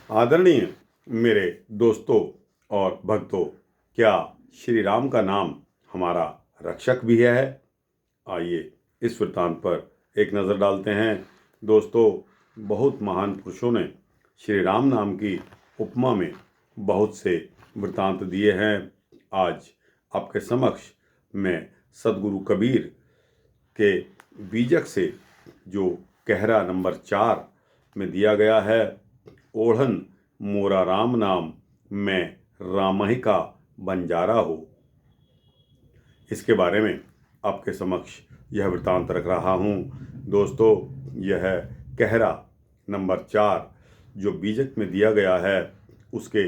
आदरणीय मेरे दोस्तों और भक्तों, क्या श्री राम का नाम हमारा रक्षक भी है? आइए इस वृत्तांत पर एक नज़र डालते हैं। दोस्तों, बहुत महान पुरुषों ने श्री राम नाम की उपमा में बहुत से वृत्तांत दिए हैं। आज आपके समक्ष मैं सदगुरु कबीर के बीजक से जो कहरा नंबर 4 में दिया गया है, ओढ़न मोरा राम नाम, मैं रामहि का बंजारा हो, इसके बारे में आपके समक्ष यह वृत्तांत रख रहा हूँ। दोस्तों, यह कहरा नंबर 4 जो बीजक में दिया गया है उसके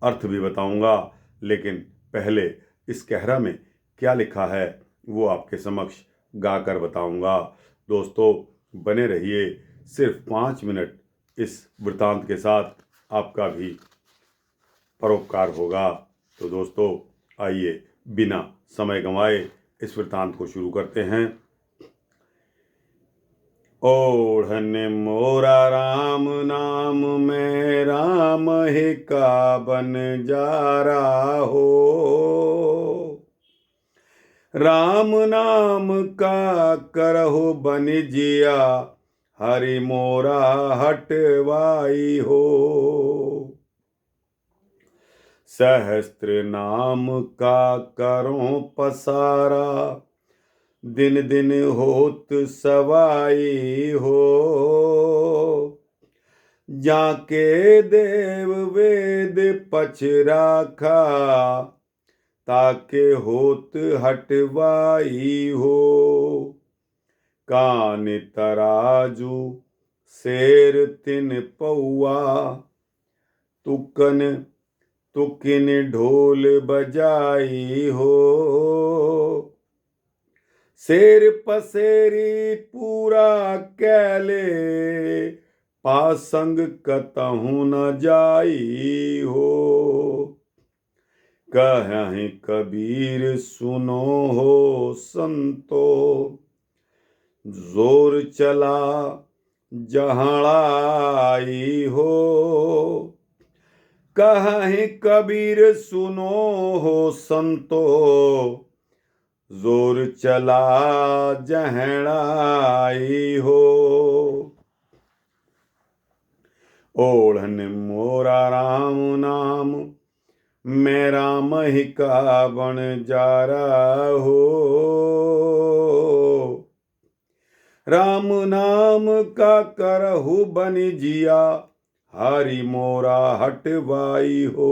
अर्थ भी बताऊंगा, लेकिन पहले इस कहरा में क्या लिखा है वो आपके समक्ष गाकर बताऊंगा। दोस्तों, बने रहिए। सिर्फ 5 मिनट इस वृत्तांत के साथ आपका भी परोपकार होगा। तो दोस्तों, आइए बिना समय गंवाए इस वृत्तांत को शुरू करते हैं। ओढ़न मोरा राम नाम, मैं राम ही का बंजारा हो, राम नाम का करहु बनिजिया, हरि मोरा हटवाई हो, सहस्त्र नाम का करो पसारा, दिन दिन होत सवाई हो, जाके देव वेद पछ राखा, ताके होत हटवाई हो, कान तराजू शेर तिन पौआ, तुकिन ढोल बजाई हो, शेर पसेरी पूरा कैले, पासंग कतहु न जाई हो, कहीं कबीर सुनो हो संतो, जोर चला जहाड़ाई हो, कहीं कबीर सुनो हो संतो, जोर चला जहड़ाई हो, ओढ़न मोरा राम नाम, मैं राम ही का बंजारा हो, राम नाम का करहु बनिजिया, हरि मोरा हटवाई हो।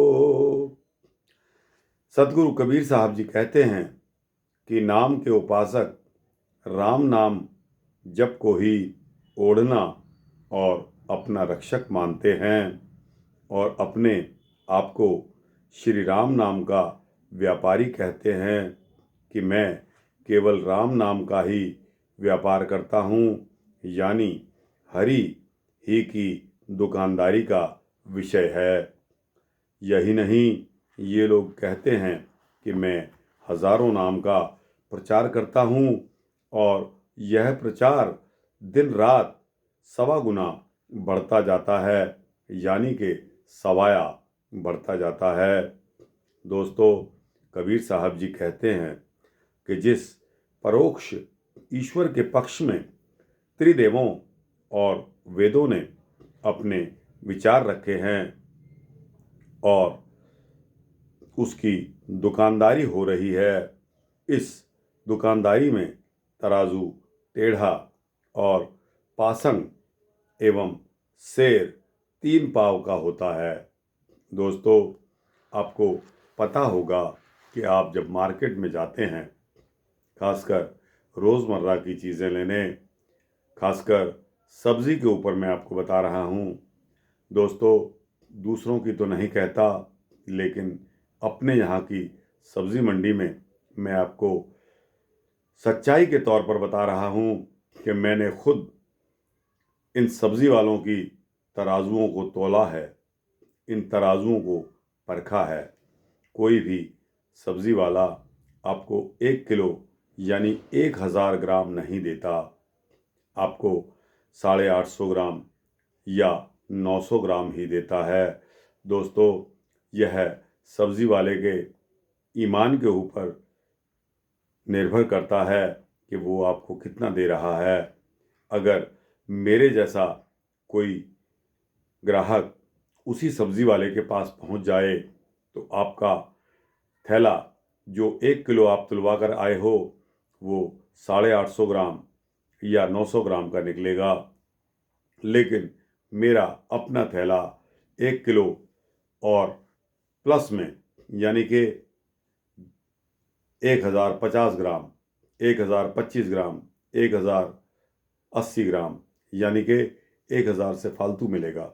सतगुरु कबीर साहब जी कहते हैं कि नाम के उपासक राम नाम जप को ही ओढ़ना और अपना रक्षक मानते हैं और अपने आप को श्री राम नाम का व्यापारी कहते हैं कि मैं केवल राम नाम का ही व्यापार करता हूँ, यानी हरि ही की दुकानदारी का विषय है। यही नहीं, ये लोग कहते हैं कि मैं हजारों नाम का प्रचार करता हूँ और यह प्रचार दिन रात 1.25 गुना बढ़ता जाता है, यानी कि सवाया बढ़ता जाता है। दोस्तों, कबीर साहब जी कहते हैं कि जिस परोक्ष ईश्वर के पक्ष में त्रिदेवों और वेदों ने अपने विचार रखे हैं और उसकी दुकानदारी हो रही है, इस दुकानदारी में तराजू टेढ़ा और पासंग एवं शेर 3 पाँव का होता है। दोस्तों, आपको पता होगा कि आप जब मार्केट में जाते हैं, खासकर रोज़मर्रा की चीज़ें लेने, खासकर सब्ज़ी के ऊपर मैं आपको बता रहा हूँ। दोस्तों, दूसरों की तो नहीं कहता, लेकिन अपने यहाँ की सब्ज़ी मंडी में मैं आपको सच्चाई के तौर पर बता रहा हूँ कि मैंने खुद इन सब्ज़ी वालों की तराजुओं को तोला है, इन तराजुओं को परखा है। कोई भी सब्ज़ी वाला आपको 1 किलो यानी 1000 ग्राम नहीं देता, आपको 850 ग्राम या 900 ग्राम ही देता है। दोस्तों, यह सब्जी वाले के ईमान के ऊपर निर्भर करता है कि वो आपको कितना दे रहा है। अगर मेरे जैसा कोई ग्राहक उसी सब्जी वाले के पास पहुंच जाए तो आपका थैला जो 1 किलो आप तुलवा कर आए हो वो 850 ग्राम या 900 ग्राम का निकलेगा। लेकिन मेरा अपना थैला 1 किलो और प्लस में यानी कि 1050 ग्राम, 1025 ग्राम, 1080 ग्राम यानी कि 1000 से फालतू मिलेगा।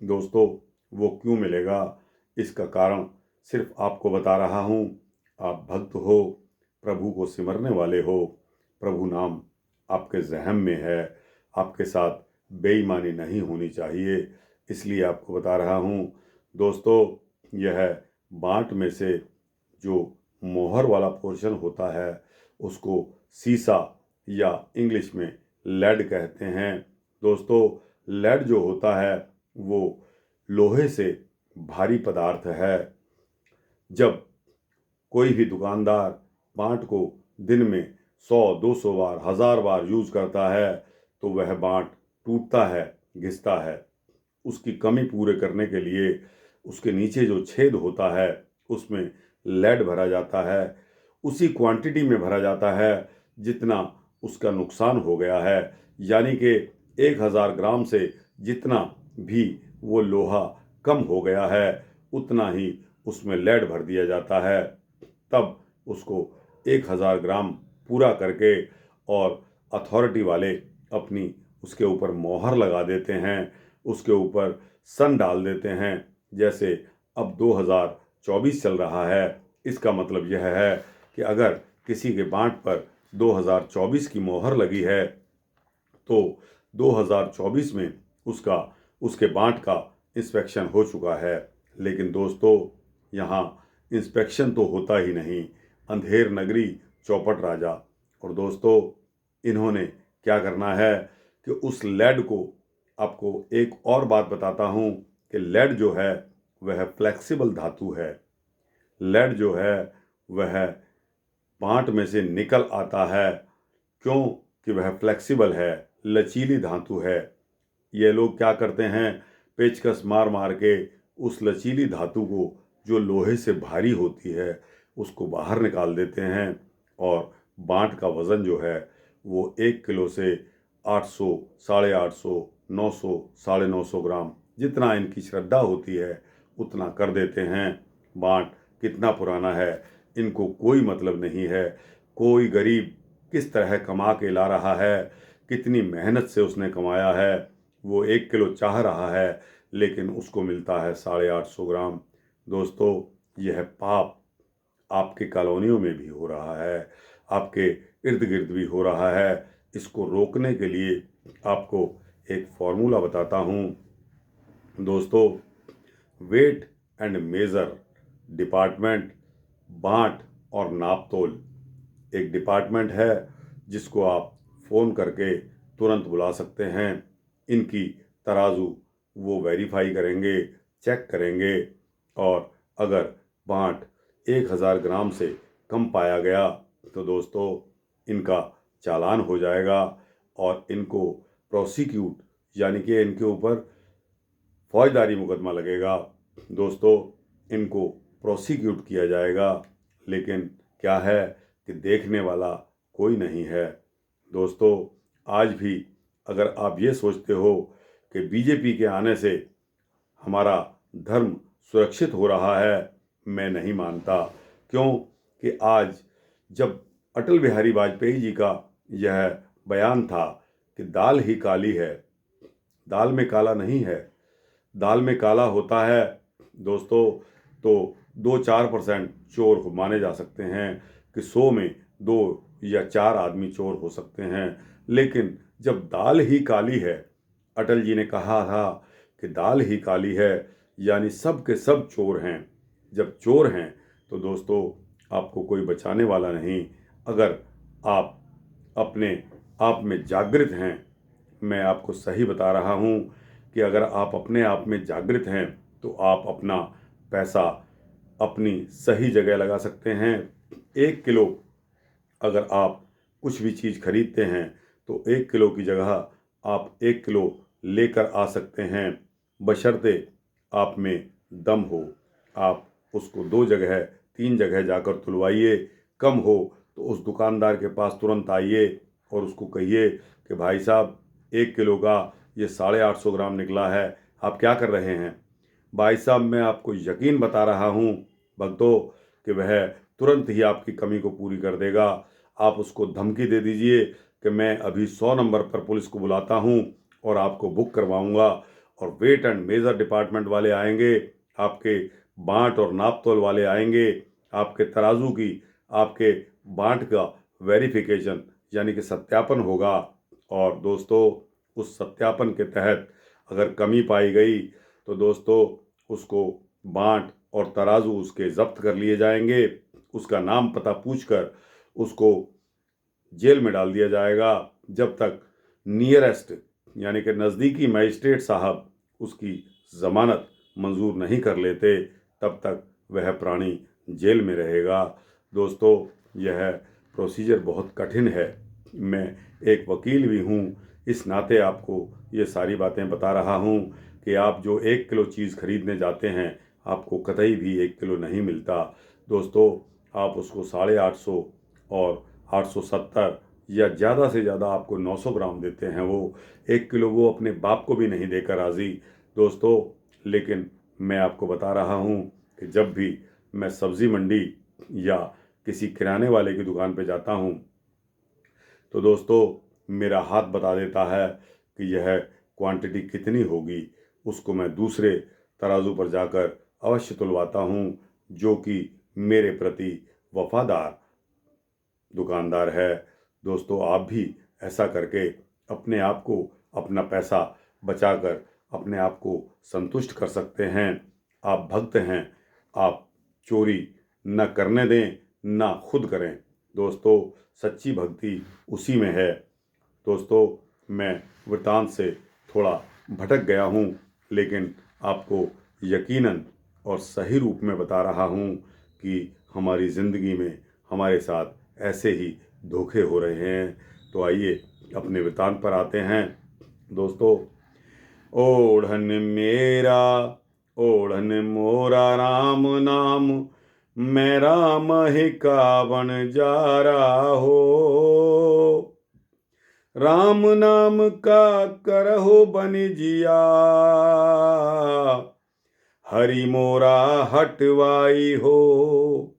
दोस्तों, वो क्यों मिलेगा इसका कारण सिर्फ आपको बता रहा हूँ। आप भक्त हो, प्रभु को सिमरने वाले हो, प्रभु नाम आपके ज़हन में है, आपके साथ बेईमानी नहीं होनी चाहिए, इसलिए आपको बता रहा हूँ। दोस्तों, यह बाँट में से जो मोहर वाला पोर्शन होता है उसको सीसा या इंग्लिश में लेड कहते हैं। दोस्तों, लेड जो होता है वो लोहे से भारी पदार्थ है। जब कोई भी दुकानदार बाँट को दिन में 100-200 बार, 1000 बार यूज़ करता है तो वह बाँट टूटता है, घिसता है। उसकी कमी पूरे करने के लिए उसके नीचे जो छेद होता है उसमें लेड भरा जाता है, उसी क्वांटिटी में भरा जाता है जितना उसका नुकसान हो गया है। यानी कि 1000 ग्राम से जितना भी वो लोहा कम हो गया है उतना ही उसमें लेड भर दिया जाता है। तब उसको 1000 ग्राम पूरा करके और अथॉरिटी वाले अपनी उसके ऊपर मोहर लगा देते हैं, उसके ऊपर सन डाल देते हैं। जैसे अब 2024 चल रहा है, इसका मतलब यह है कि अगर किसी के बाँट पर 2024 की मोहर लगी है तो 2024 में उसके बाँट का इंस्पेक्शन हो चुका है। लेकिन दोस्तों, यहाँ इंस्पेक्शन तो होता ही नहीं, अंधेर नगरी चौपट राजा। और दोस्तों, इन्होंने क्या करना है कि उस लेड को, आपको एक और बात बताता हूँ कि लेड जो है वह फ्लेक्सिबल धातु है। लेड जो है वह बाँट में से निकल आता है क्यों कि वह फ्लेक्सिबल है, लचीली धातु है। ये लोग क्या करते हैं, पेचकस मार मार के उस लचीली धातु को जो लोहे से भारी होती है उसको बाहर निकाल देते हैं और बाँट का वज़न जो है वो 1 किलो से 800, 850, 900, 950 ग्राम जितना इनकी श्रद्धा होती है उतना कर देते हैं। बाँट कितना पुराना है इनको कोई मतलब नहीं है। कोई गरीब किस तरह कमा के ला रहा है, कितनी मेहनत से उसने कमाया है, वो 1 किलो चाह रहा है लेकिन उसको मिलता है 850 ग्राम। दोस्तों, यह पाप आपके कॉलोनियों में भी हो रहा है, आपके इर्द गिर्द भी हो रहा है। इसको रोकने के लिए आपको एक फॉर्मूला बताता हूँ। दोस्तों, वेट एंड मेज़र डिपार्टमेंट, बाँट और नापतोल एक डिपार्टमेंट है जिसको आप फ़ोन करके तुरंत बुला सकते हैं। इनकी तराजू वो वेरीफाई करेंगे, चेक करेंगे और अगर बाँट 1000 ग्राम से कम पाया गया तो दोस्तों इनका चालान हो जाएगा और इनको प्रोसिक्यूट यानी कि इनके ऊपर फौजदारी मुकदमा लगेगा। दोस्तों, इनको प्रोसिक्यूट किया जाएगा, लेकिन क्या है कि देखने वाला कोई नहीं है। दोस्तों, आज भी अगर आप ये सोचते हो कि बीजेपी के आने से हमारा धर्म सुरक्षित हो रहा है, मैं नहीं मानता। क्यों कि आज जब अटल बिहारी वाजपेयी जी का यह बयान था कि दाल ही काली है, दाल में काला नहीं है, दाल में काला होता है दोस्तों तो 2-4% चोर माने जा सकते हैं कि 100 में 2 या 4 आदमी चोर हो सकते हैं। लेकिन जब दाल ही काली है, अटल जी ने कहा था कि दाल ही काली है यानी सब के सब चोर हैं। जब चोर हैं तो दोस्तों आपको कोई बचाने वाला नहीं। अगर आप अपने आप में जागृत हैं, मैं आपको सही बता रहा हूँ कि अगर आप अपने आप में जागृत हैं तो आप अपना पैसा अपनी सही जगह लगा सकते हैं। 1 किलो अगर आप कुछ भी चीज़ खरीदते हैं तो 1 किलो की जगह आप 1 किलो लेकर आ सकते हैं, बशर्ते आप में दम हो। आप उसको 2 जगह 3 जगह जाकर तुलवाइए। कम हो तो उस दुकानदार के पास तुरंत आइए और उसको कहिए कि भाई साहब 1 किलो का ये 850 ग्राम निकला है, आप क्या कर रहे हैं। भाई साहब मैं आपको यकीन बता रहा हूँ भक्तों कि वह तुरंत ही आपकी कमी को पूरी कर देगा। आप उसको धमकी दे दीजिए कि मैं अभी 100 नंबर पर पुलिस को बुलाता हूँ और आपको बुक करवाऊँगा, और वेट एंड मेज़र डिपार्टमेंट वाले आएंगे, आपके बाँट और नाप तोल वाले आएंगे, आपके तराजू की आपके बाँट का वेरिफिकेशन यानी कि सत्यापन होगा। और दोस्तों उस सत्यापन के तहत अगर कमी पाई गई तो दोस्तों उसको बाँट और तराजू उसके जब्त कर लिए जाएंगे। उसका नाम पता पूछकर उसको जेल में डाल दिया जाएगा जब तक नियरेस्ट यानी कि नज़दीकी मजिस्ट्रेट साहब उसकी ज़मानत मंजूर नहीं कर लेते, तब तक वह प्राणी जेल में रहेगा। दोस्तों यह प्रोसीजर बहुत कठिन है। मैं एक वकील भी हूँ, इस नाते आपको ये सारी बातें बता रहा हूँ कि आप जो 1 किलो चीज़ खरीदने जाते हैं आपको कतई भी 1 किलो नहीं मिलता। दोस्तों आप उसको 850 और 870 या ज़्यादा से ज़्यादा आपको 900 ग्राम देते हैं। वो 1 किलो वो अपने बाप को भी नहीं देकर राज़ी दोस्तों। लेकिन मैं आपको बता रहा हूँ कि जब भी मैं सब्ज़ी मंडी या किसी किराने वाले की दुकान पे जाता हूँ तो दोस्तों मेरा हाथ बता देता है कि यह क्वांटिटी कितनी होगी। उसको मैं दूसरे तराजू पर जाकर अवश्य तुलवाता हूँ जो कि मेरे प्रति वफादार दुकानदार है। दोस्तों आप भी ऐसा करके अपने आप को अपना पैसा बचाकर अपने आप को संतुष्ट कर सकते हैं। आप भक्त हैं, आप चोरी न करने दें न खुद करें। दोस्तों सच्ची भक्ति उसी में है। दोस्तों मैं वृतांत से थोड़ा भटक गया हूँ लेकिन आपको यकीनन और सही रूप में बता रहा हूँ कि हमारी ज़िंदगी में हमारे साथ ऐसे ही धोखे हो रहे हैं। तो आइए अपने वृतांत पर आते हैं। दोस्तों ओढ़न मेरा ओढ़न मोरा राम नाम, मैं राम ही का बन जा रहा हो। राम नाम का करहो बनिजिया, हरि मोरा हटवाई हो।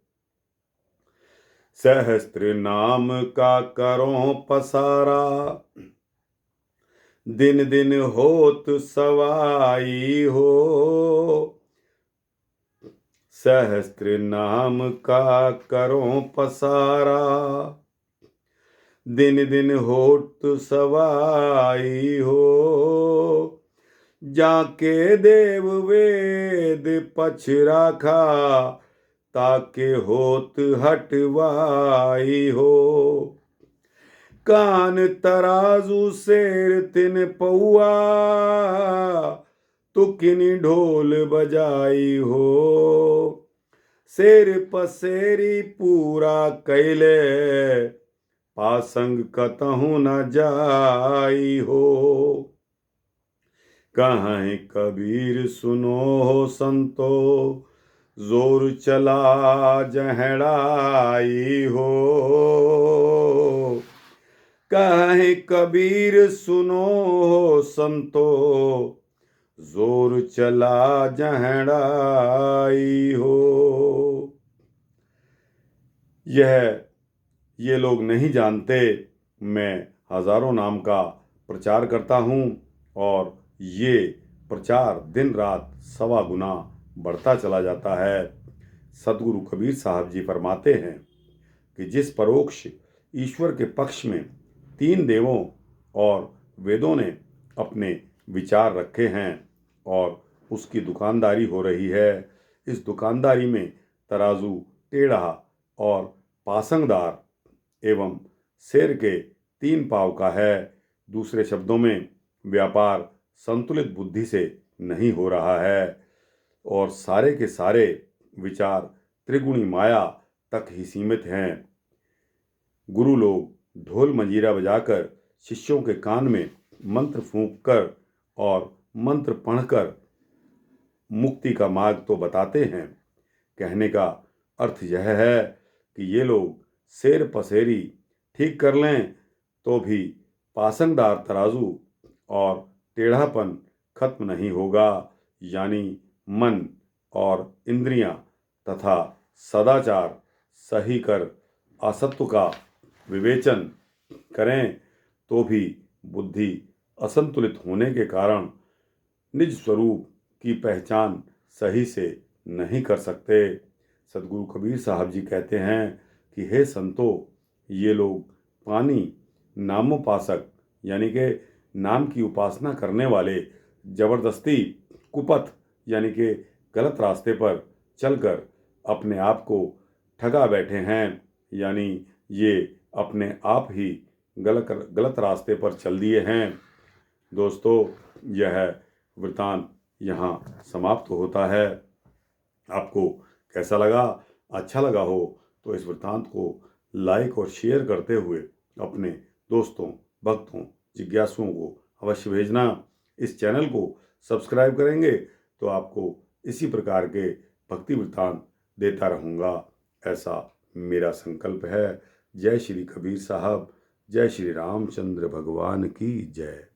सहस्त्र नाम का करो पसारा, दिन दिन होत सवाई हो। सहस्त्र नाम का करो पसारा, दिन दिन होत सवाई हो। जाके देव वेद पछ राखा, ताके होत हटवाई हो। कान तराजू शेर तिन पौआ, तो किनी ढोल बजाई हो। शेर पसेरी पूरा कैले, पासंग कतहु न जाई हो। कहीं कबीर सुनो हो संतो, जोर चला जहड़ाई हो। कहीं कबीर सुनो हो संतो, जोर चला जहड़ाई हो। ये लोग नहीं जानते मैं हजारों नाम का प्रचार करता हूँ और ये प्रचार दिन रात 1.25 गुना बढ़ता चला जाता है। सदगुरु कबीर साहब जी फरमाते हैं कि जिस परोक्ष ईश्वर के पक्ष में 3 देवों और वेदों ने अपने विचार रखे हैं और उसकी दुकानदारी हो रही है, इस दुकानदारी में तराजू टेढ़ा और पासंगदार एवं शेर के 3 पाँव का है। दूसरे शब्दों में व्यापार संतुलित बुद्धि से नहीं हो रहा है और सारे के सारे विचार त्रिगुणी माया तक ही सीमित हैं। गुरु लोग ढोल मंजीरा बजाकर शिष्यों के कान में मंत्र फूंककर और मंत्र पढ़कर मुक्ति का मार्ग तो बताते हैं। कहने का अर्थ यह है कि ये लोग शेर पसेरी ठीक कर लें तो भी पासंगदार तराजू और टेढ़ापन खत्म नहीं होगा, यानी मन और इंद्रियां तथा सदाचार सही कर असत्व का विवेचन करें तो भी बुद्धि असंतुलित होने के कारण निज स्वरूप की पहचान सही से नहीं कर सकते। सदगुरु कबीर साहब जी कहते हैं कि हे संतो, ये लोग पानी नामोपासक यानी कि नाम की उपासना करने वाले जबरदस्ती कुपथ यानी कि गलत रास्ते पर चलकर अपने आप को ठगा बैठे हैं, यानी ये अपने आप ही गलत रास्ते पर चल दिए हैं। दोस्तों, यह वृतांत यहाँ समाप्त होता है। आपको कैसा लगा? अच्छा लगा हो तो इस वृतांत को लाइक और शेयर करते हुए अपने दोस्तों, भक्तों, जिज्ञासुओं को अवश्य भेजना। इस चैनल को सब्सक्राइब करेंगे तो आपको इसी प्रकार के भक्ति वृतांत देता रहूँगा, ऐसा मेरा संकल्प है। जय श्री कबीर साहब, जय श्री रामचंद्र भगवान की जय।